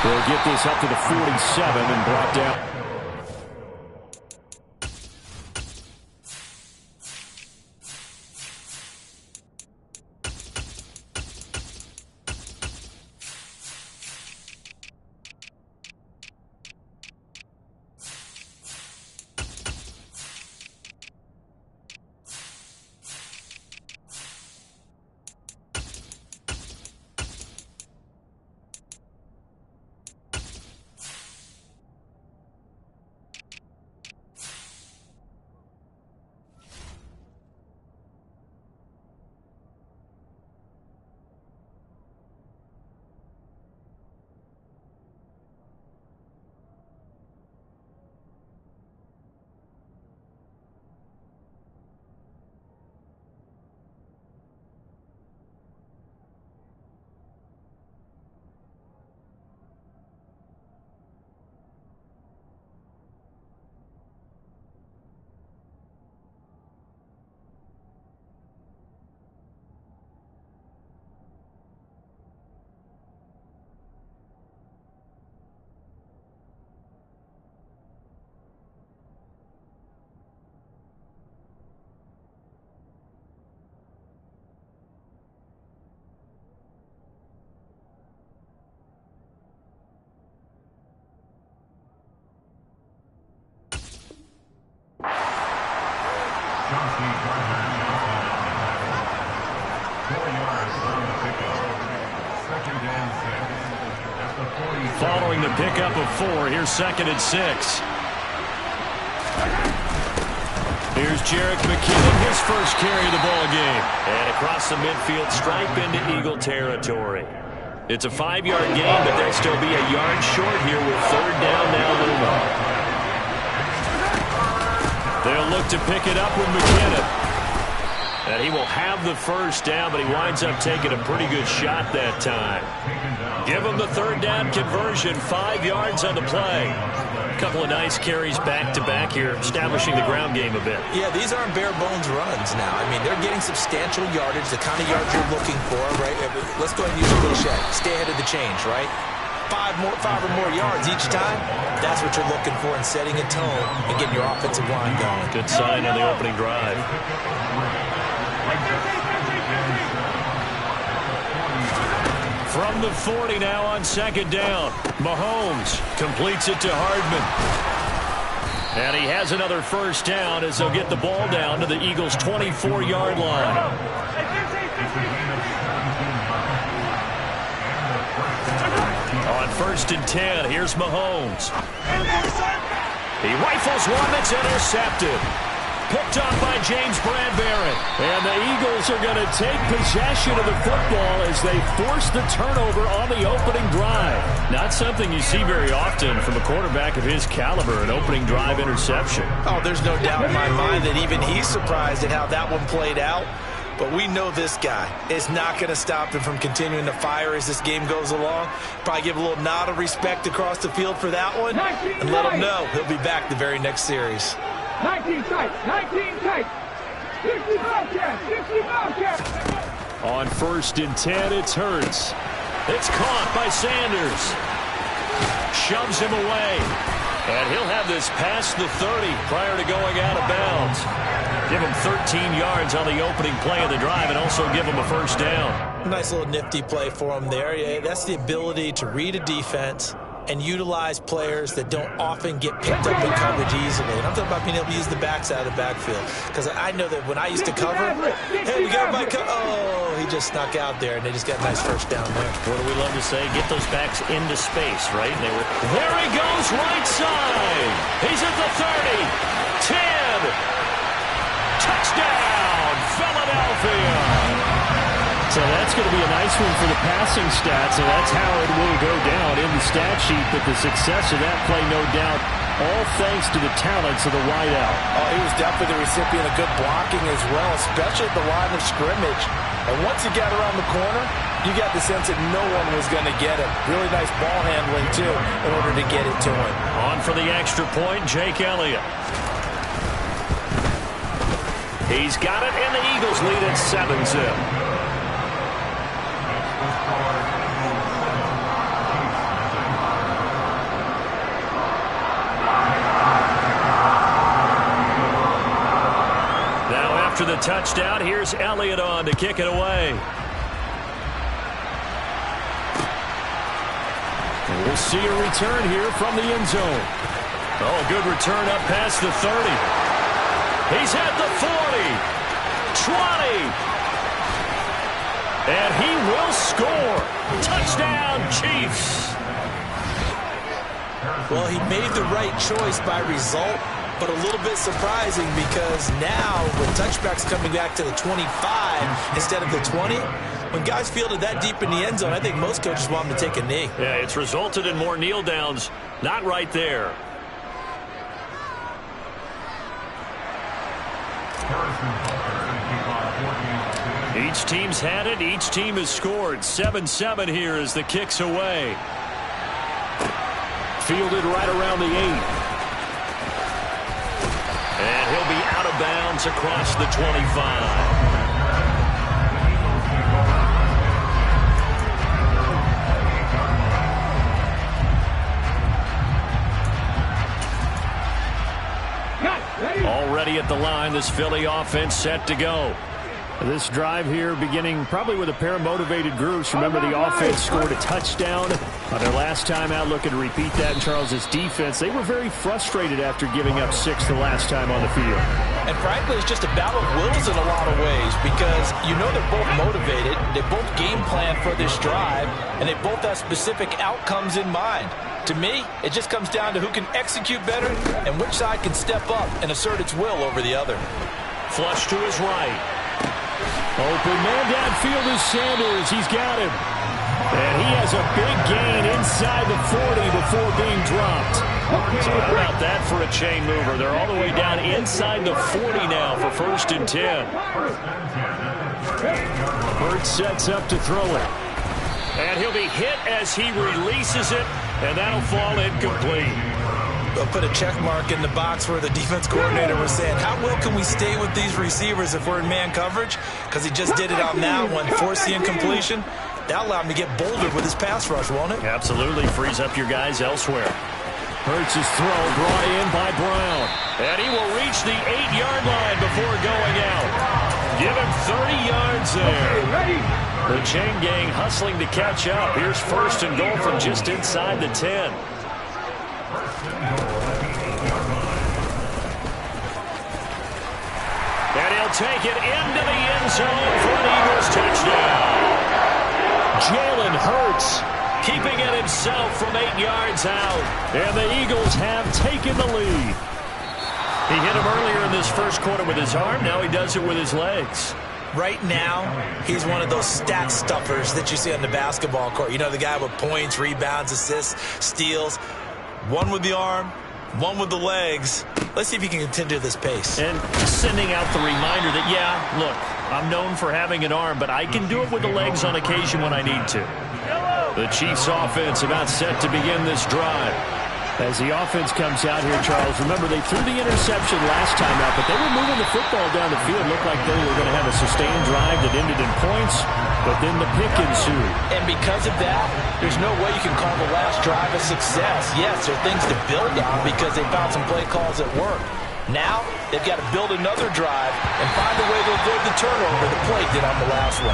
They'll get this up to the 47 and brought down. Following the pickup of 4, here's 2nd and 6. Here's Jerick McKinnon, his first carry of the ball game. And across the midfield stripe into Eagle territory. It's a 5-yard gain, but they'll still be a yard short here with 3rd down now looming. They'll look to pick it up with McKinnon. And he will have the first down, but he winds up taking a pretty good shot that time. Give him the 3rd down conversion, 5 yards on the play. A couple of nice carries back-to-back here, establishing the ground game a bit. Yeah, these aren't bare-bones runs now. I mean, they're getting substantial yardage, the kind of yards you're looking for, right? Let's go ahead and use a cliche. Stay ahead of the change, right? 5 or more yards each time. That's what you're looking for in setting a tone and getting your offensive line going. Good sign on the opening drive. From the 40 now on 2nd down. Mahomes completes it to Hardman. And he has another first down as they'll get the ball down to the Eagles' 24-yard line. On 1st and 10, here's Mahomes. He rifles one that's intercepted. Picked off by James Bradbury. And the Eagles are going to take possession of the football as they force the turnover on the opening drive. Not something you see very often from a quarterback of his caliber, an opening drive interception. Oh, there's no doubt in my mind that even he's surprised at how that one played out. But we know this guy is not going to stop him from continuing to fire as this game goes along. Probably give a little nod of respect across the field for that one. And let him know he'll be back the very next series. 19 tight, 19 tight. 60 Bobcats. On 1st and 10, it's Hurts. It's caught by Sanders. Shoves him away. And he'll have this past the 30 prior to going out of bounds. Give him 13 yards on the opening play of the drive and also give him a first down. Nice little nifty play for him there. Yeah, that's the ability to read a defense and utilize players that don't often get picked up in coverage easily. And I'm talking about being able to use the backside of the backfield. Because I know that when I used to cover, hey, we got my oh, he just snuck out there, and they just got a nice first down there. What do we love to say? Get those backs into space, right? There he goes, right side. He's at the 30, 10. Touchdown, Philadelphia. So that's going to be a nice one for the passing stats, and that's how it will go down in the stat sheet. But the success of that play, no doubt, all thanks to the talents of the wideout. Oh, he was definitely the recipient of good blocking as well, especially at the line of scrimmage. And once he got around the corner, you got the sense that no one was going to get him. Really nice ball handling, too, in order to get it to him. On for the extra point, Jake Elliott. He's got it, and the Eagles lead at 7-0. touchdown. Here's Elliott on to kick it away. And we'll see a return here from the end zone. Oh, good return up past the 30. He's at the 40. 20. And he will score. Touchdown, Chiefs. Well, he made the right choice by result, but a little bit surprising because now with touchbacks coming back to the 25 instead of the 20, when guys fielded that deep in the end zone, I think most coaches want them to take a knee. Yeah, it's resulted in more kneel downs. Not right there. Each team's had it. Each team has scored. 7-7 here as the kick's away. Fielded right around the 8. And he'll be out of bounds across the 25. Already at the line, this Philly offense set to go. This drive here beginning probably with a pair of motivated groups. Remember, the offense scored a touchdown on their last time out. Looking to repeat that in Charles's defense. They were very frustrated after giving up 6 the last time on the field. And frankly, it's just a battle of wills in a lot of ways because you know they're both motivated. They both game plan for this drive, and they both have specific outcomes in mind. To me, it just comes down to who can execute better and which side can step up and assert its will over the other. Flush to his right. Open man downfield is Sanders. He's got him. And he has a big gain inside the 40 before being dropped. So how about that for a chain mover? They're all the way down inside the 40 now for 1st and 10. Hurts sets up to throw it. And he'll be hit as he releases it, and that'll fall incomplete. They'll put a check mark in the box where the defense coordinator was saying, how well can we stay with these receivers if we're in man coverage? Because he just did it on that one, forced the incompletion. That'll allow him to get bolder with his pass rush, won't it? Absolutely. Frees up your guys elsewhere. Hurts' throw brought in by Brown. And he will reach the 8-yard line before going out. Give him 30 yards there. The chain gang hustling to catch up. Here's 1st and goal from just inside the 10. And he'll take it into the end zone for an Eagles touchdown. Jalen Hurts keeping it himself from 8 yards out. And the Eagles have taken the lead. He hit him earlier in this first quarter with his arm. Now he does it with his legs. Right now, he's one of those stat stuffers that you see on the basketball court. You know, the guy with points, rebounds, assists, steals. One with the arm, one with the legs. Let's see if he can continue this pace. And sending out the reminder that, yeah, look, I'm known for having an arm, but I can do it with the legs on occasion when I need to. The Chiefs offense about set to begin this drive. As the offense comes out here, Charles, remember they threw the interception last time out, but they were moving the football down the field. Looked like they were going to have a sustained drive that ended in points, but then the pick ensued. And because of that, there's no way you can call the last drive a success. Yes, there are things to build on because they found some play calls that work. Now, they've got to build another drive and find a way to avoid the turnover the play did on the last one.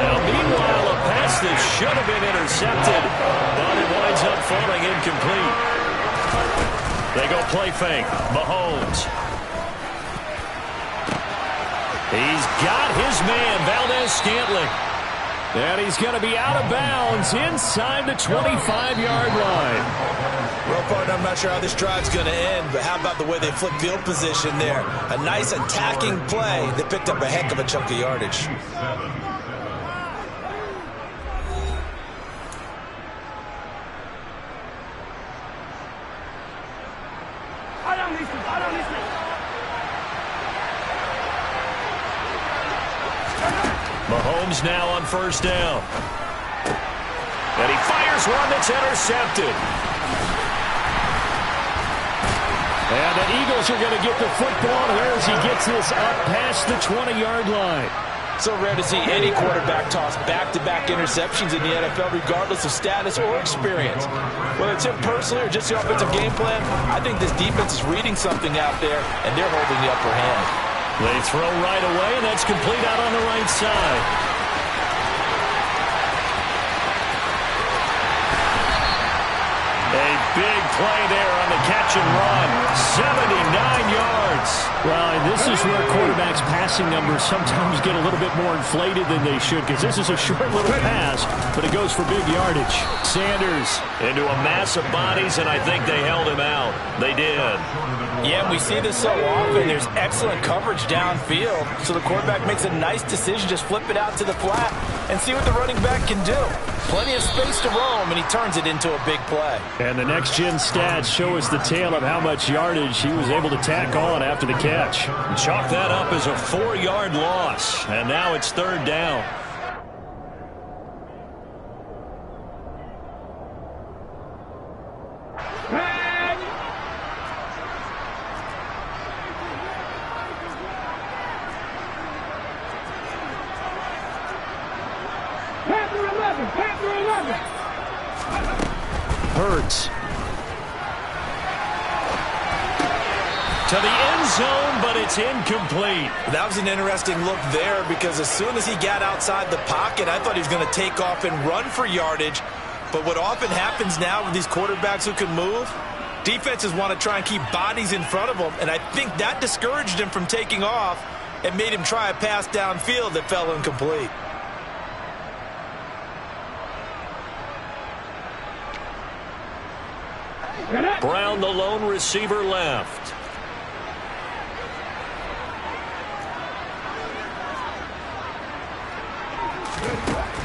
Now, meanwhile, a pass that should have been intercepted, but it winds up falling incomplete. They go play fake. Mahomes. He's got his man, Valdez-Scantling. And he's going to be out of bounds inside the 25-yard line. Well, partner, I'm not sure how this drive's going to end, but how about the way they flip field position there? A nice attacking play that picked up a heck of a chunk of yardage. Mahomes now on 1st down. And he fires one that's intercepted. And the Eagles are going to get the football here as he gets this up past the 20-yard line. So rare to see any quarterback toss back-to-back interceptions in the NFL, regardless of status or experience. Whether it's him personally or just the offensive game plan, I think this defense is reading something out there, and they're holding the upper hand. They throw right away, and that's complete out on the right side. A big play there on the catch and run. 79 yards. Well, and this is where quarterbacks' passing numbers sometimes get a little bit more inflated than they should, because this is a short little pass, but it goes for big yardage. Sanders into a mass of bodies, and I think they held him out. They did. Yeah, we see this so often. There's excellent coverage downfield, so the quarterback makes a nice decision. Just flip it out to the flat and see what the running back can do. Plenty of space to roam, and he turns it into a big play. And the next-gen stats show us the tale of how much yardage he was able to tack on after the catch. Chalk that up as a 4-yard loss, and now it's 3rd down. Hurts. To the end zone, but it's incomplete. That was an interesting look there because as soon as he got outside the pocket, I thought he was going to take off and run for yardage. But what often happens now with these quarterbacks who can move, defenses want to try and keep bodies in front of them, and I think that discouraged him from taking off and made him try a pass downfield that fell incomplete. Brown, the lone receiver, left.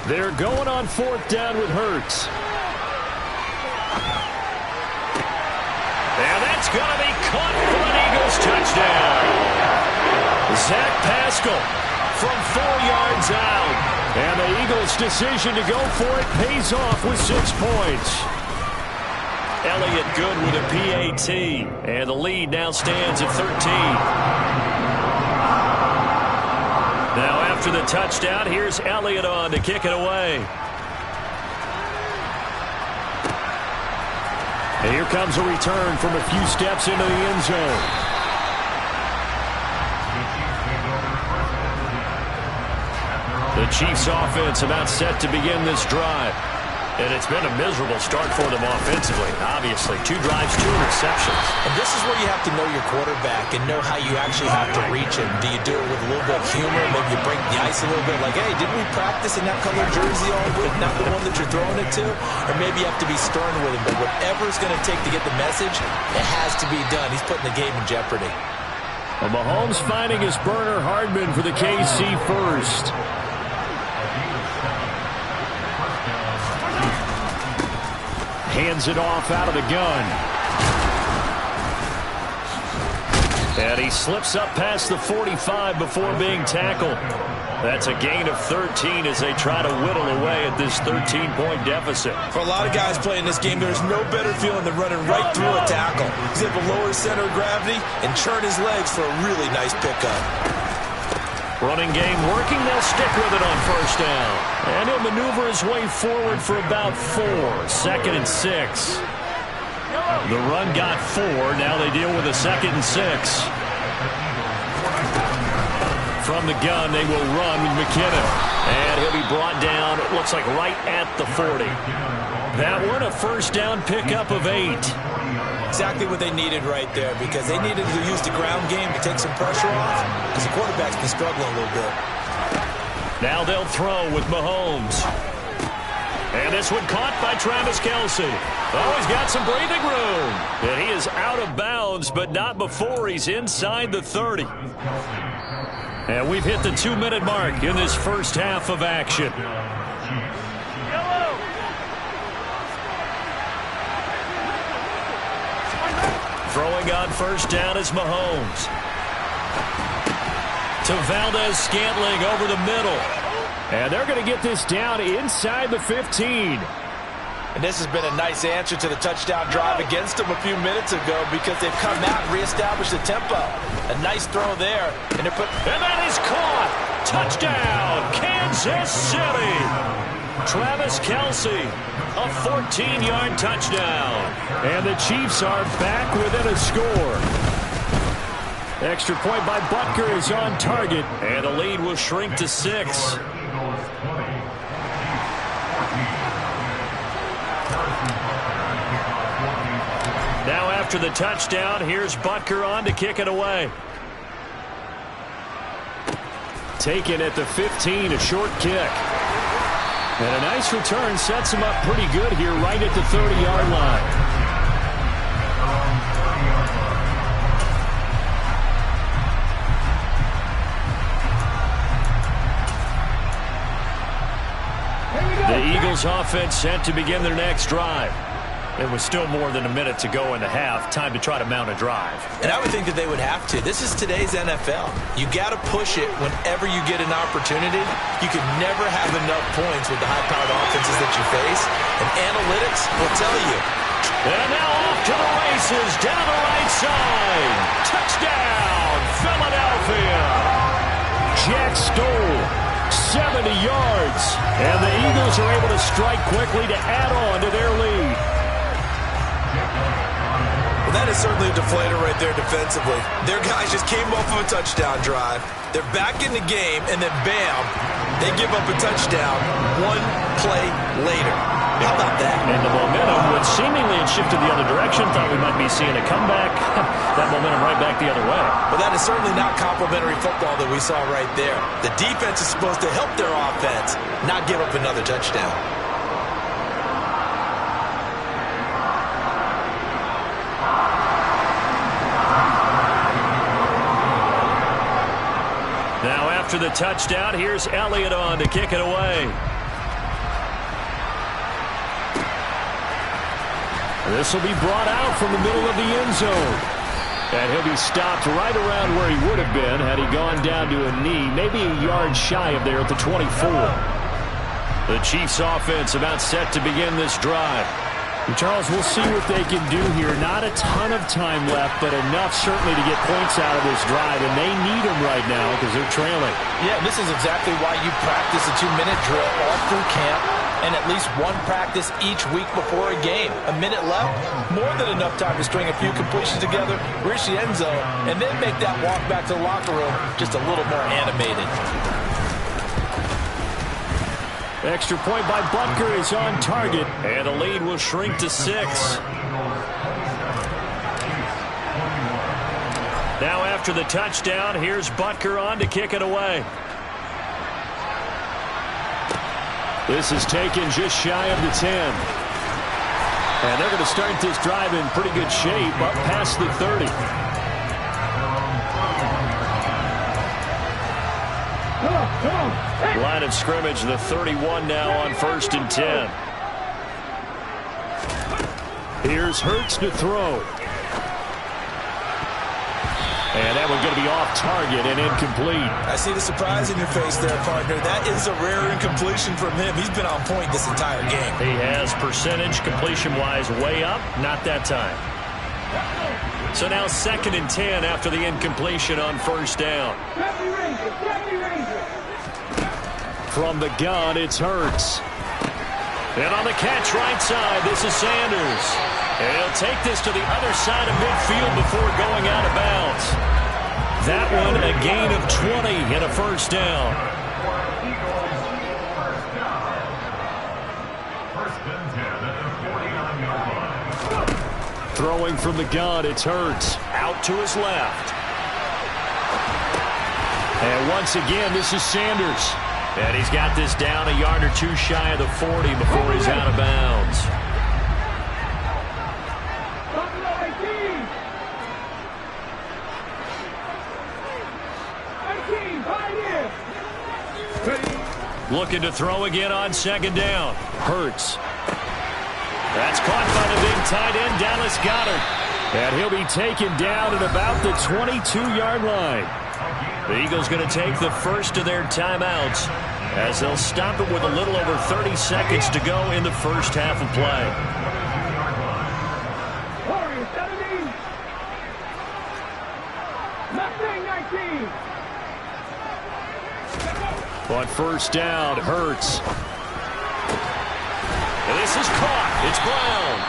They're going on 4th down with Hurts. And that's going to be caught for an Eagles touchdown. Zach Pascal from 4 yards out. And the Eagles' decision to go for it pays off with 6 points. Elliott good with a PAT. And the lead now stands at 13. Now after the touchdown, here's Elliott on to kick it away. And here comes a return from a few steps into the end zone. The Chiefs offense about set to begin this drive. And it's been a miserable start for them offensively. Obviously, 2 drives, 2 interceptions. And this is where you have to know your quarterback and know how you actually have to reach him. Do you do it with a little bit of humor? Maybe you break the ice a little bit like, hey, didn't we practice in that color jersey all week, not the one that you're throwing it to? Or maybe you have to be stern with him. But whatever it's going to take to get the message, it has to be done. He's putting the game in jeopardy. Well, Mahomes finding his burner Hardman for the KC first. Hands it off out of the gun. And he slips up past the 45 before being tackled. That's a gain of 13 as they try to whittle away at this 13-point deficit. For a lot of guys playing this game, there's no better feeling than running right through a tackle. He's able to lower his center of gravity and churn his legs for a really nice pickup. Running game working. They'll stick with it on 1st down. And he'll maneuver his way forward for about 4. 2nd and 6. The run got 4. Now they deal with a 2nd and 6. From the gun, they will run with McKinnon. And he'll be brought down, it looks like right at the 40. That one, a 1st down pickup of 8. Exactly what they needed right there because they needed to use the ground game to take some pressure off because the quarterback's been struggling a little bit. Now they'll throw with Mahomes. And this one caught by Travis Kelce. Oh, he's got some breathing room. And he is out of bounds, but not before he's inside the 30. And we've hit the 2-minute mark in this first half of action. Throwing on 1st down is Mahomes. To Valdez-Scantling over the middle. And they're going to get this down inside the 15. And this has been a nice answer to the touchdown drive against them a few minutes ago because they've come out and reestablished the tempo. A nice throw there. And that is caught. Touchdown, Kansas City. Travis Kelce, a 14-yard touchdown. And the Chiefs are back within a score. Extra point by Butker is on target. And the lead will shrink to 6. Now after the touchdown, here's Butker on to kick it away. Taken at the 15, a short kick. And a nice return sets him up pretty good here right at the 30-yard line. The Eagles offense set to begin their next drive. It was still more than a minute to go in the half. Time to try to mount a drive. And I would think that they would have to. This is today's NFL. You got to push it whenever you get an opportunity. You can never have enough points with the high-powered offenses that you face. And analytics will tell you. And now off to the races, down the right side. Touchdown, Philadelphia. Jack Stoll, 70 yards. And the Eagles are able to strike quickly to add on to their lead. Well, that is certainly a deflator right there defensively. Their guys just came off of a touchdown drive. They're back in the game, and then bam, they give up a touchdown one play later. How about that? And the momentum, which seemingly had shifted the other direction, thought we might be seeing a comeback. That momentum right back the other way. Well, that is certainly not complimentary football that we saw right there. The defense is supposed to help their offense, not give up another touchdown. Now after the touchdown, here's Elliott on to kick it away. This will be brought out from the middle of the end zone. And he'll be stopped right around where he would have been had he gone down to a knee, maybe a yard shy of there at the 24. The Chiefs offense about set to begin this drive. Charles, we'll see what they can do here. Not a ton of time left, but enough certainly to get points out of this drive, and they need them right now because they're trailing. Yeah, this is exactly why you practice a 2-minute drill all through camp and at least one practice each week before a game. A minute left, more than enough time to string a few completions together, reach the end zone, and then make that walk back to the locker room just a little more animated. Extra point by Butker is on target. And the lead will shrink to 6. Now after the touchdown, here's Butker on to kick it away. This is taken just shy of the 10. And they're going to start this drive in pretty good shape up past the 30. Line of scrimmage, the 31 now on 1st and 10. Here's Hurts to throw. And that one's going to be off target and incomplete. I see the surprise in your face there, partner. That is a rare incompletion from him. He's been on point this entire game. He has percentage completion-wise way up, not that time. So now 2nd and 10 after the incompletion on 1st down. From the gun, it's Hurts. And on the catch right side, this is Sanders. And he'll take this to the other side of midfield before going out of bounds. That one a gain of 20 and a 1st down. Throwing from the gun, it's Hurts. Out to his left. And once again, this is Sanders. And he's got this down a yard or two shy of the 40 before he's out of bounds. Looking to throw again on 2nd down. Hurts. That's caught by the big tight end, Dallas Goedert. And he'll be taken down at about the 22-yard line. The Eagles going to take the first of their timeouts as they'll stop it with a little over 30 seconds to go in the first half of play. On 1st down, Hurts. And this is caught. It's Brown.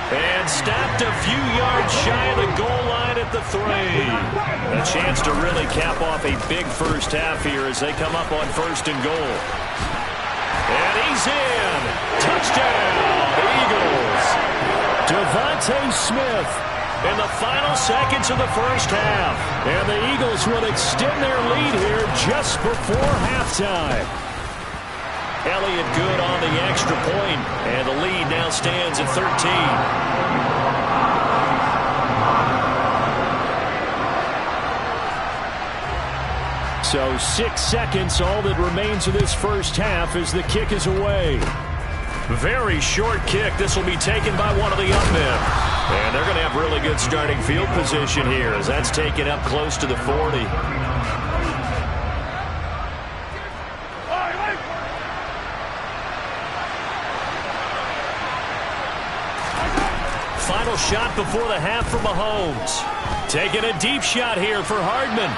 And stopped a few yards shy of the goal line at the 3. A chance to really cap off a big first half here as they come up on 1st and goal. And he's in. Touchdown, Eagles. Devontae Smith in the final seconds of the first half. And the Eagles will extend their lead here just before halftime. Elliott good on the extra point, and the lead now stands at 13. So 6 seconds, all that remains of this first half as the kick is away. Very short kick. This will be taken by one of the up men. And they're going to have really good starting field position here as that's taken up close to the 40. Final shot before the half for Mahomes. Taking a deep shot here for Hardman.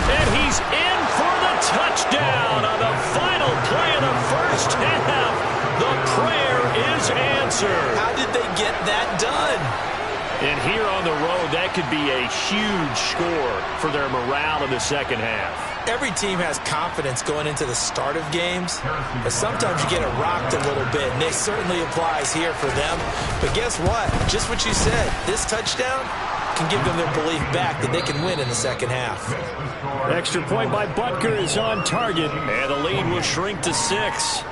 And he's in for the touchdown on the final play of the first half. The prayer is answered. How did they get that done? And here on the road, that could be a huge score for their morale in the second half. Every team has confidence going into the start of games, but sometimes you get it rocked a little bit, and it certainly applies here for them. But guess what? Just what you said, this touchdown can give them their belief back that they can win in the second half. Extra point by Butker is on target, and the lead will shrink to 6.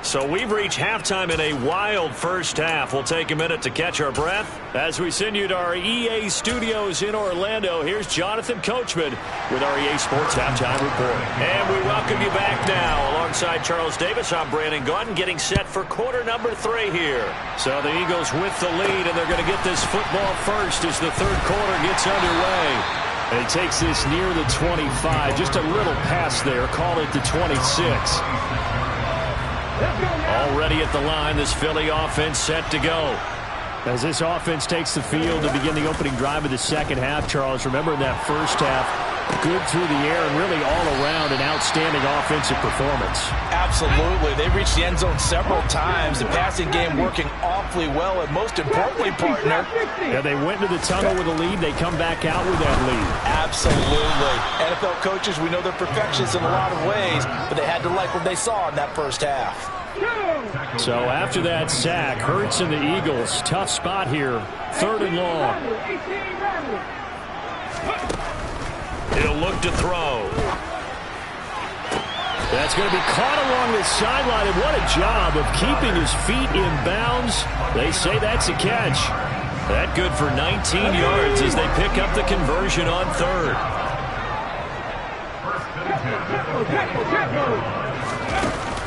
So we've reached halftime in a wild first half. We'll take a minute to catch our breath as we send you to our EA studios in Orlando. Here's Jonathan Coachman with our EA Sports Halftime Report. And we welcome you back now. Alongside Charles Davis, I'm Brandon Gaudin, getting set for quarter number 3 here. So the Eagles with the lead, and they're going to get this football first as the third quarter gets underway. And he takes this near the 25, just a little past there, call it the 26. Already at the line, this Philly offense set to go. As this offense takes the field to begin the opening drive of the second half, Charles, remember in that first half, good through the air and really all around an outstanding offensive performance. Absolutely. They reached the end zone several times. The passing game working awfully well, and most importantly, partner, yeah, they went into the tunnel with a lead. They come back out with that lead. Absolutely. NFL coaches, we know they're perfectionists in a lot of ways, but they had to like what they saw in that first half. So after that sack, Hurts and the Eagles, tough spot here, 3rd and long. He'll look to throw. That's going to be caught along the sideline, and what a job of keeping his feet in bounds. They say that's a catch. That good for 19 yards as they pick up the conversion on 3rd.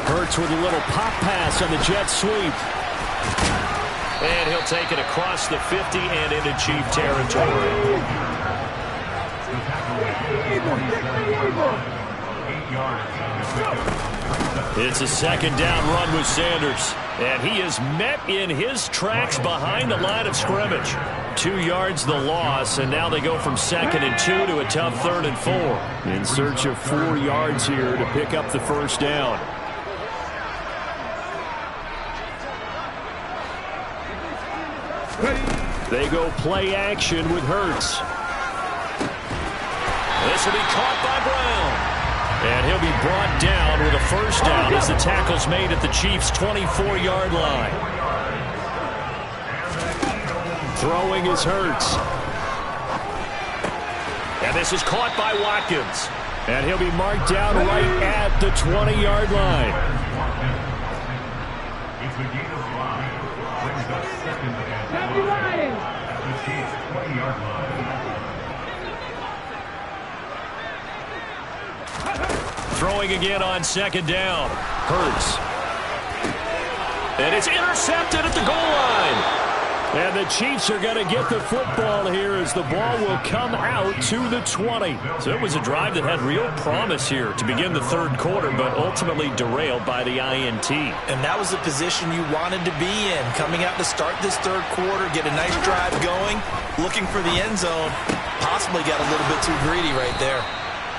Hurts with a little pop pass on the jet sweep. And he'll take it across the 50 and into Chief territory. It's a second down run with Sanders. And he is met in his tracks behind the line of scrimmage. 2 yards the loss, and now they go from 2nd and 2 to a tough 3rd and 4. In search of 4 yards here to pick up the first down. They go play action with Hurts. This will be caught by Brown. And he'll be brought down with a first down as the tackle's made at the Chiefs' 24-yard line. Throwing is Hurts. And this is caught by Watkins. And he'll be marked down right at the 20-yard line. Throwing again on 2nd down. Hurts. And it's intercepted at the goal line. And the Chiefs are going to get the football here as the ball will come out to the 20. So it was a drive that had real promise here to begin the 3rd quarter, but ultimately derailed by the INT. And that was the position you wanted to be in. Coming out to start this 3rd quarter, get a nice drive going, looking for the end zone. Possibly got a little bit too greedy right there.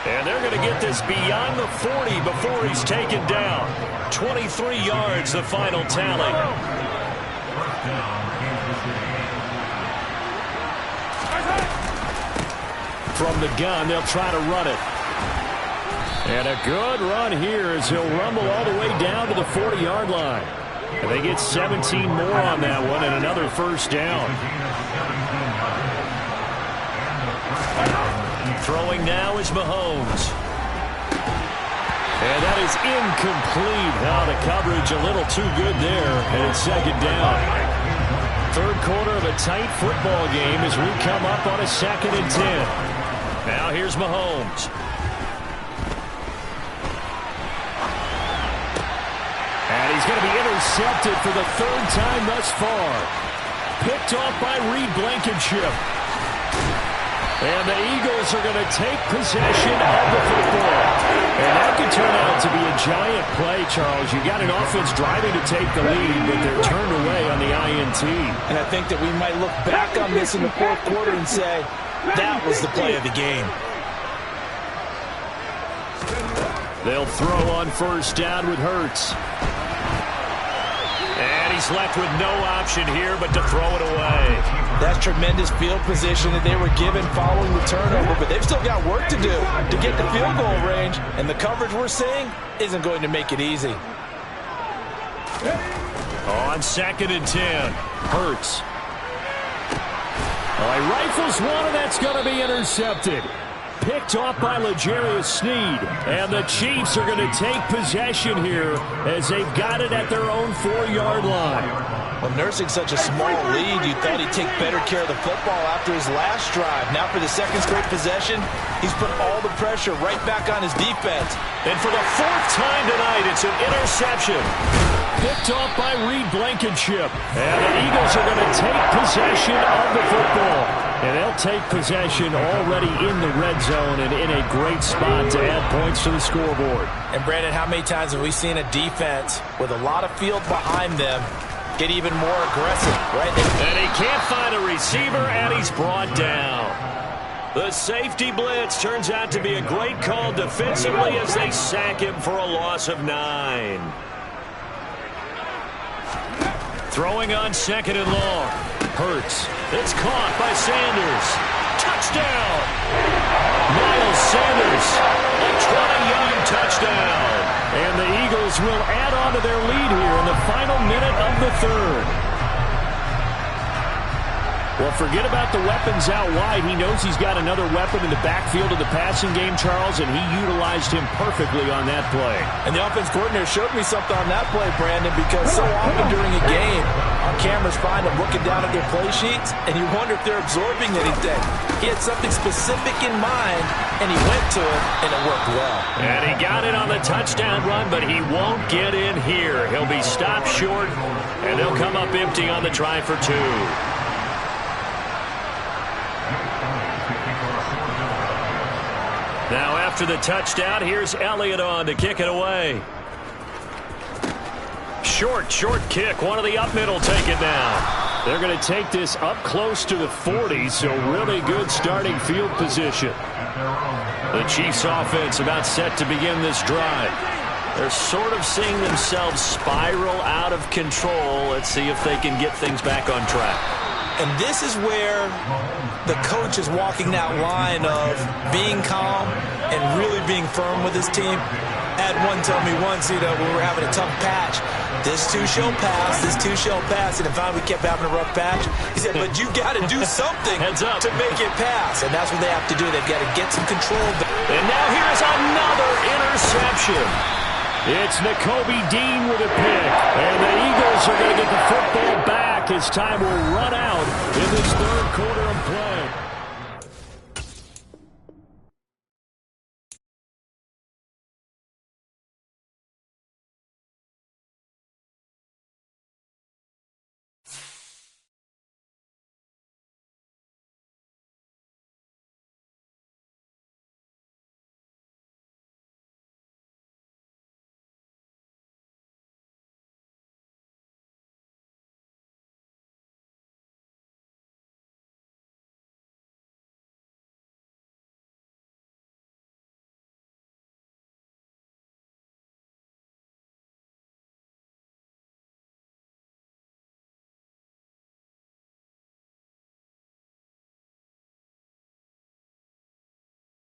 And they're going to get this beyond the 40 before he's taken down. 23 yards, the final tally. From the gun, they'll try to run it. And a good run here as he'll rumble all the way down to the 40-yard line. And they get 17 more on that one and another first down. Throwing now is Mahomes. And that is incomplete. Now the coverage a little too good there, and it's second down. Third quarter of a tight football game as we come up on a 2nd and 10. Now here's Mahomes. And he's going to be intercepted for the 3rd time thus far. Picked off by Reed Blankenship. And the Eagles are going to take possession of the football. And that could turn out to be a giant play, Charles. You got an offense driving to take the lead, but they're turned away on the INT. And I think that we might look back on this in the 4th quarter and say, that was the play of the game. They'll throw on first down with Hurts. And he's left with no option here but to throw it away. That's tremendous field position that they were given following the turnover, but they've still got work to do to get the field goal range, and the coverage we're seeing isn't going to make it easy. On 2nd and 10, Hurts. He rifles one, and that's going to be intercepted. Picked off by L'Jarius Sneed. And the Chiefs are going to take possession here as they've got it at their own 4-yard line. Well, nursing such a small lead, you thought he'd take better care of the football after his last drive. Now for the 2nd straight possession, he's put all the pressure right back on his defense. And for the 4th time tonight, it's an interception. Picked off by Reed Blankenship. And the Eagles are going to take possession of the football. And they'll take possession already in the red zone and in a great spot to add points to the scoreboard. And Brandon, how many times have we seen a defense with a lot of field behind them get even more aggressive, right? And he can't find a receiver, and he's brought down. The safety blitz turns out to be a great call defensively as they sack him for a loss of 9. Throwing on 2nd and long. Hurts. It's caught by Sanders. Touchdown! Miles Sanders. A 20-yard touchdown. And the Eagles will add on to their lead here in the final minute of the 3rd. Well, forget about the weapons out wide. He knows he's got another weapon in the backfield of the passing game, Charles, and he utilized him perfectly on that play. And the offense coordinator showed me something on that play, Brandon, because so often during a game, our cameras find them looking down at their play sheets, and you wonder if they're absorbing anything. He had something specific in mind, and he went to it, and it worked well. And he got it on the touchdown run, but he won't get in here. He'll be stopped short, and they'll come up empty on the try for 2. Now after the touchdown, here's Elliott on to kick it away. Short kick. One of the up middle take it down. They're going to take this up close to the 40, so really good starting field position. The Chiefs offense about set to begin this drive. They're sort of seeing themselves spiral out of control. Let's see if they can get things back on track. And this is where the coach is walking that line of being calm and really being firm with his team. I had one tell me once, when we were having a tough patch, this too shall pass, this too shall pass. And finally we kept having a rough patch. He said, but you got to do something to make it pass. And that's what they have to do. They've got to get some control. And now here's another interception. It's Nakobe Dean with a pick. And the Eagles are going to get the football back as time will run out in this 3rd quarter of play.